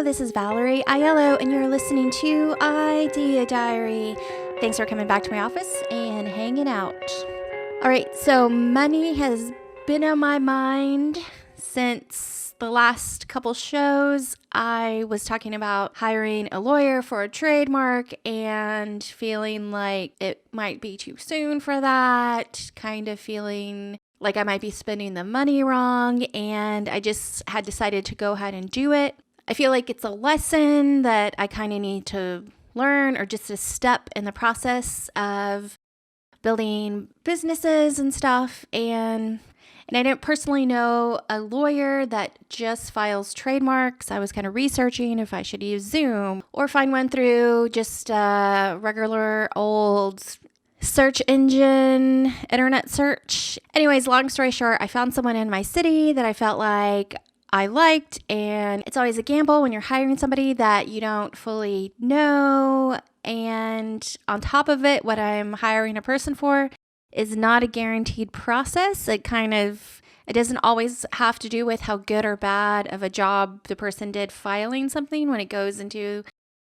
Hello, this is Valerie Aiello, and you're listening to Idea Diary. Thanks for coming back to my office and hanging out. All right, so money has been on my mind since the last couple shows. I was talking about hiring a lawyer for a trademark and feeling like it might be too soon for that, kind of feeling like I might be spending the money wrong, and I just had decided to go ahead and do it. I feel like it's a lesson that I kind of need to learn, or just a step in the process of building businesses and stuff. And I didn't personally know a lawyer that just files trademarks. I was kind of researching if I should use Zoom or find one through just a regular old search engine, internet search. Anyways, long story short, I found someone in my city that I felt like I liked, and it's always a gamble when you're hiring somebody that you don't fully know. And on top of it, what I'm hiring a person for is not a guaranteed process. It doesn't always have to do with how good or bad of a job the person did filing something when it goes into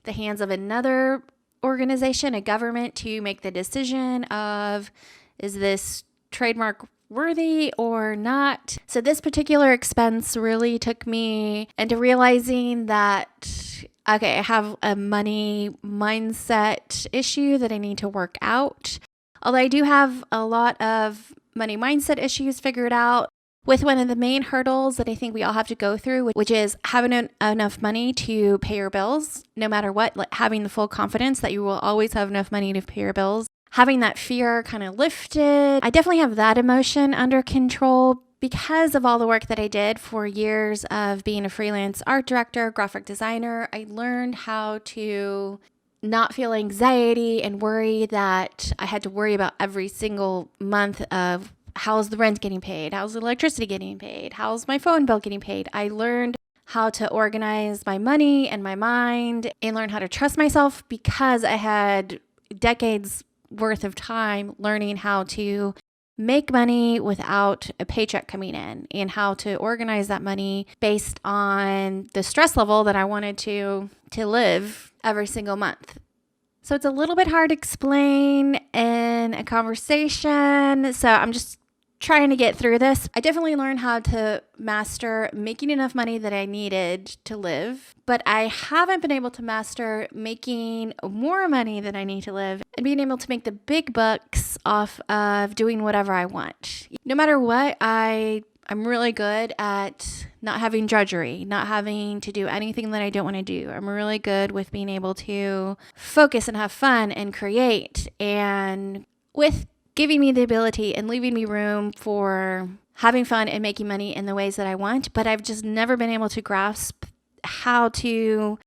the hands of another organization, a government, to make the decision of, is this trademark worthy or not? So this particular expense really took me into realizing that, okay, I have a money mindset issue that I need to work out. Although I do have a lot of money mindset issues figured out, with one of the main hurdles that I think we all have to go through, which is having enough money to pay your bills, no matter what, like having the full confidence that you will always have enough money to pay your bills, having that fear kind of lifted. I definitely have that emotion under control because of all the work that I did for years of being a freelance art director, graphic designer. I learned how to not feel anxiety and worry that I had to worry about every single month of how's the rent getting paid? How's the electricity getting paid? How's my phone bill getting paid? I learned how to organize my money and my mind and learn how to trust myself because I had decades worth of time learning how to make money without a paycheck coming in and how to organize that money based on the stress level that I wanted to live every single month. So it's a little bit hard to explain in a conversation. So I'm just trying to get through this. I definitely learned how to master making enough money that I needed to live, but I haven't been able to master making more money than I need to live and being able to make the big bucks off of doing whatever I want. No matter what, I'm really good at not having drudgery, not having to do anything that I don't want to do. I'm really good with being able to focus and have fun and create, and with giving me the ability and leaving me room for having fun and making money in the ways that I want. But I've just never been able to grasp how to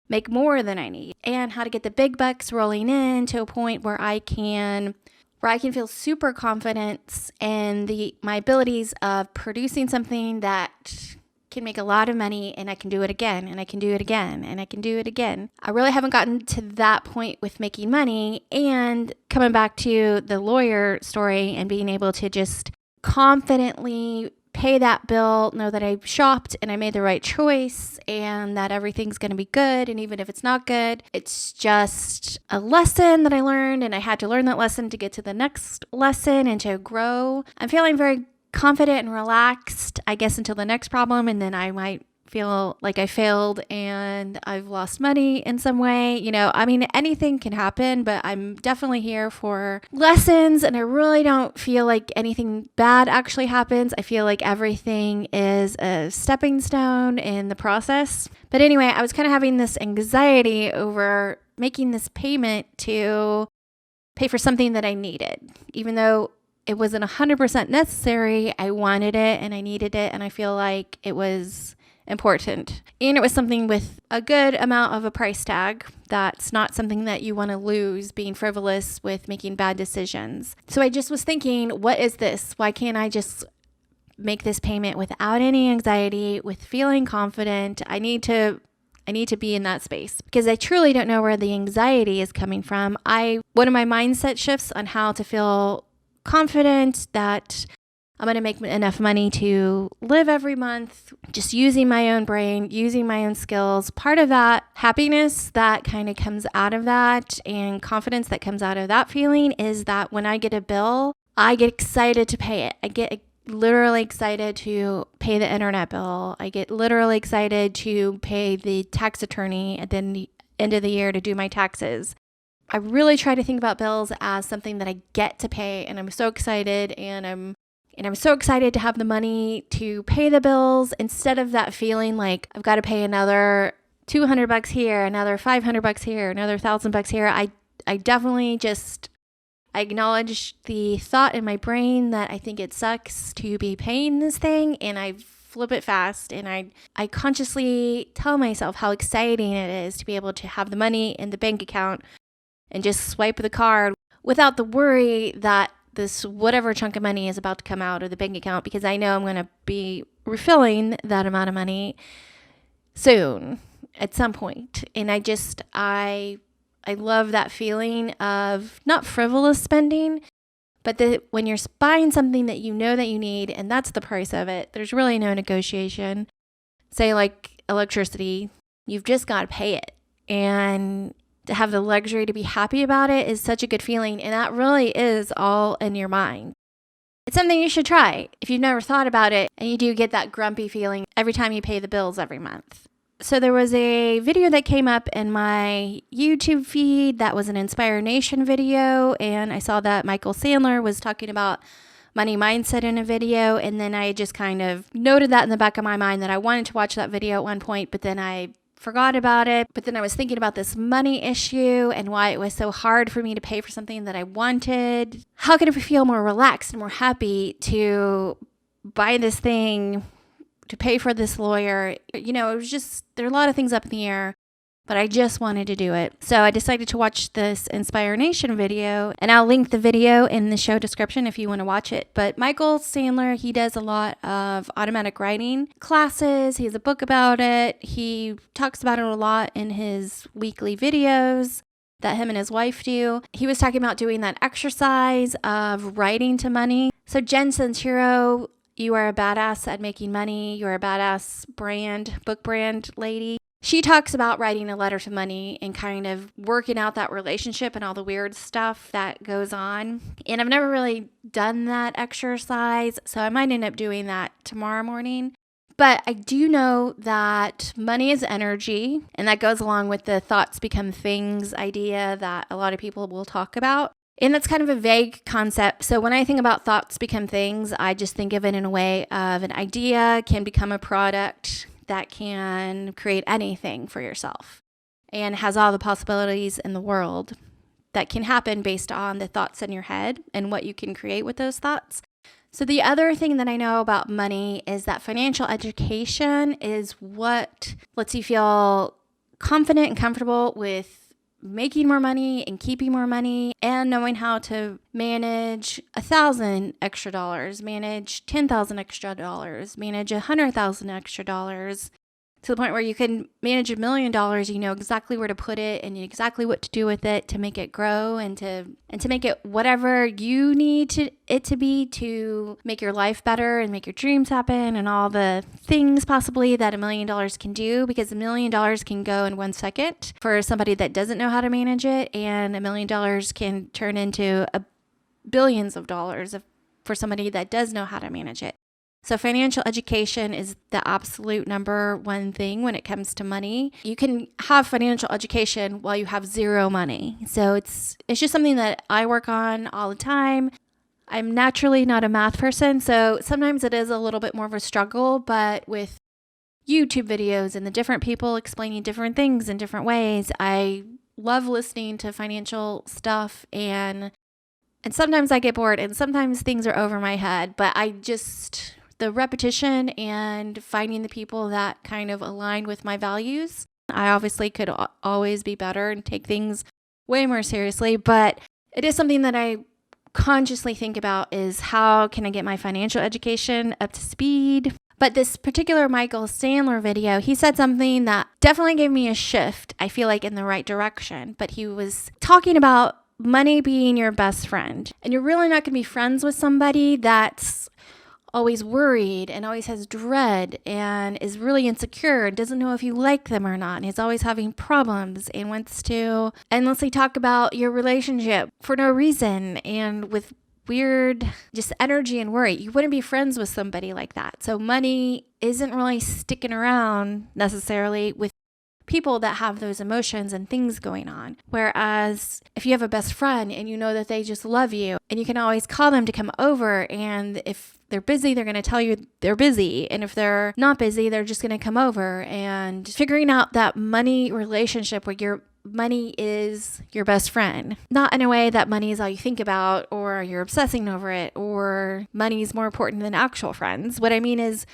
make more than I need and how to get the big bucks rolling in to a point where I can feel super confident in my abilities of producing something that can make a lot of money, and I can do it again, and I can do it again, and I can do it again. I really haven't gotten to that point with making money, and coming back to the lawyer story and being able to just confidently pay that bill, know that I shopped and I made the right choice and that everything's going to be good. And even if it's not good, it's just a lesson that I learned, and I had to learn that lesson to get to the next lesson and to grow. I'm feeling very confident and relaxed, I guess, until the next problem, and then I might feel like I failed and I've lost money in some way. Anything can happen, but I'm definitely here for lessons, and I really don't feel like anything bad actually happens. I feel like everything is a stepping stone in the process. But anyway, I was kind of having this anxiety over making this payment to pay for something that I needed, even though it wasn't 100% necessary. I wanted it and I needed it, and I feel like it was important. And it was something with a good amount of a price tag. That's not something that you want to lose being frivolous with making bad decisions. So I just was thinking, what is this? Why can't I just make this payment without any anxiety, with feeling confident? I need to be in that space because I truly don't know where the anxiety is coming from. One of my mindset shifts on how to feel confident that I'm going to make enough money to live every month, just using my own brain, using my own skills. Part of that happiness that kind of comes out of that and confidence that comes out of that feeling is that when I get a bill, I get excited to pay it. I get literally excited to pay the internet bill. I get literally excited to pay the tax attorney at the end of the year to do my taxes. I really try to think about bills as something that I get to pay, and I'm so excited, and I'm so excited to have the money to pay the bills instead of that feeling like I've got to pay another $200 here, another $500 here, another $1,000 here. I definitely I acknowledge the thought in my brain that I think it sucks to be paying this thing, and I flip it fast, and I consciously tell myself how exciting it is to be able to have the money in the bank account and just swipe the card without the worry that this whatever chunk of money is about to come out of the bank account, because I know I'm going to be refilling that amount of money soon at some point. And I love that feeling of not frivolous spending, but when you're buying something that you know that you need and that's the price of it, there's really no negotiation. Say like electricity, you've just got to pay it. And to have the luxury to be happy about it is such a good feeling. And that really is all in your mind. It's something you should try if you've never thought about it and you do get that grumpy feeling every time you pay the bills every month. So there was a video that came up in my YouTube feed that was an Inspire Nation video. And I saw that Michael Sandler was talking about money mindset in a video. And then I just kind of noted that in the back of my mind that I wanted to watch that video at one point, but then I forgot about it. But then I was thinking about this money issue and why it was so hard for me to pay for something that I wanted. How could I feel more relaxed and more happy to buy this thing, to pay for this lawyer? It was just, there are a lot of things up in the air, but I just wanted to do it. So I decided to watch this Inspire Nation video, and I'll link the video in the show description if you want to watch it. But Michael Sandler, he does a lot of automatic writing classes. He has a book about it. He talks about it a lot in his weekly videos that him and his wife do. He was talking about doing that exercise of writing to money. So Jen Sincero, you are a badass at making money. You're a badass book brand lady. She talks about writing a letter to money and kind of working out that relationship and all the weird stuff that goes on. And I've never really done that exercise, so I might end up doing that tomorrow morning. But I do know that money is energy, and that goes along with the thoughts become things idea that a lot of people will talk about. And that's kind of a vague concept. So when I think about thoughts become things, I just think of it in a way of an idea can become a product that can create anything for yourself and has all the possibilities in the world that can happen based on the thoughts in your head and what you can create with those thoughts. So the other thing that I know about money is that financial education is what lets you feel confident and comfortable with making more money and keeping more money and knowing how to manage $1,000 extra dollars, manage $10,000 extra dollars, manage $100,000 extra dollars, to the point where you can manage $1 million. You know exactly where to put it and exactly what to do with it to make it grow and to make it whatever you need it to be to make your life better and make your dreams happen and all the things possibly that $1 million can do, because $1 million can go in 1 second for somebody that doesn't know how to manage it, and $1 million can turn into billions of dollars for somebody that does know how to manage it. So financial education is the absolute number one thing when it comes to money. You can have financial education while you have zero money. So it's just something that I work on all the time. I'm naturally not a math person, so sometimes it is a little bit more of a struggle, but with YouTube videos and the different people explaining different things in different ways, I love listening to financial stuff, and sometimes I get bored and sometimes things are over my head, but the repetition and finding the people that kind of align with my values. I obviously could always be better and take things way more seriously, but it is something that I consciously think about is how can I get my financial education up to speed? But this particular Michael Sandler video, he said something that definitely gave me a shift, I feel like in the right direction. But he was talking about money being your best friend. And you're really not going to be friends with somebody that's always worried and always has dread and is really insecure and doesn't know if you like them or not, and is always having problems and wants to endlessly talk about your relationship for no reason and with weird just energy and worry. You wouldn't be friends with somebody like that. So money isn't really sticking around necessarily with people that have those emotions and things going on. Whereas if you have a best friend and you know that they just love you and you can always call them to come over, and if they're busy, they're going to tell you they're busy. And if they're not busy, they're just going to come over. And figuring out that money relationship where your money is your best friend, not in a way that money is all you think about or you're obsessing over it or money is more important than actual friends. What I mean is,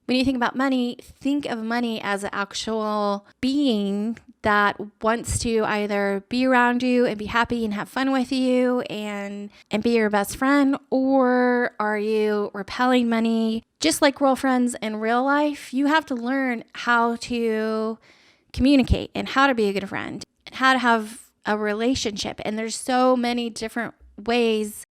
when you think about money, think of money as an actual being that wants to either be around you and be happy and have fun with you and be your best friend, or are you repelling money? Just like girlfriends in real life, you have to learn how to communicate and how to be a good friend and how to have a relationship. And there's so many different ways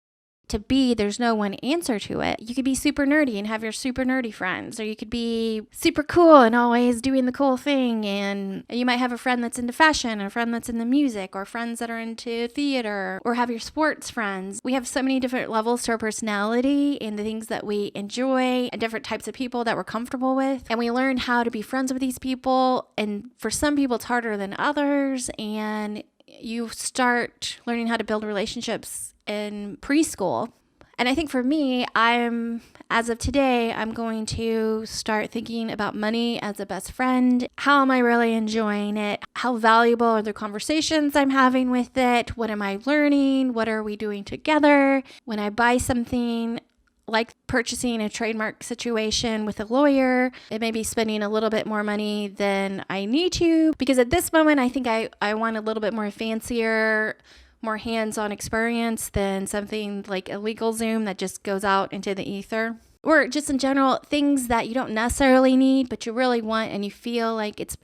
to be. There's no one answer to it. You could be super nerdy and have your super nerdy friends, or you could be super cool and always doing the cool thing, and you might have a friend that's into fashion, a friend that's into music, or friends that are into theater, or have your sports friends. We have so many different levels to our personality and the things that we enjoy and different types of people that we're comfortable with, and we learn how to be friends with these people. And for some people it's harder than others, and you start learning how to build relationships in preschool. And I think for me, as of today, I'm going to start thinking about money as a best friend. How am I really enjoying it? How valuable are the conversations I'm having with it? What am I learning? What are we doing together? When I buy something, like purchasing a trademark situation with a lawyer, it may be spending a little bit more money than I need to, because at this moment, I think I want a little bit more fancier, more hands-on experience than something like a LegalZoom that just goes out into the ether. Or just in general, things that you don't necessarily need, but you really want and you feel like it's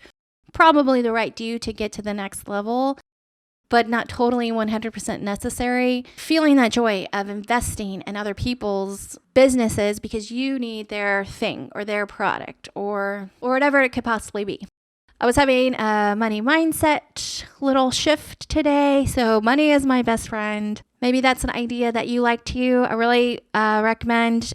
probably the right due to get to the next level, but not totally 100% necessary. Feeling that joy of investing in other people's businesses because you need their thing or their product or whatever it could possibly be. I was having a money mindset little shift today. So money is my best friend. Maybe that's an idea that you like too. I really recommend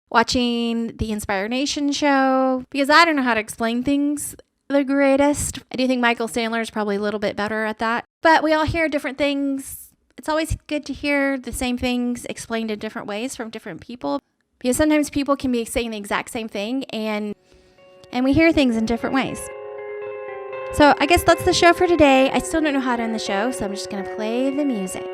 watching the Inspire Nation show, because I don't know how to explain things the greatest. I do think Michael Sandler is probably a little bit better at that. But we all hear different things. It's always good to hear the same things explained in different ways from different people, because sometimes people can be saying the exact same thing and we hear things in different ways. So I guess that's the show for today. I still don't know how to end the show, so I'm just going to play the music.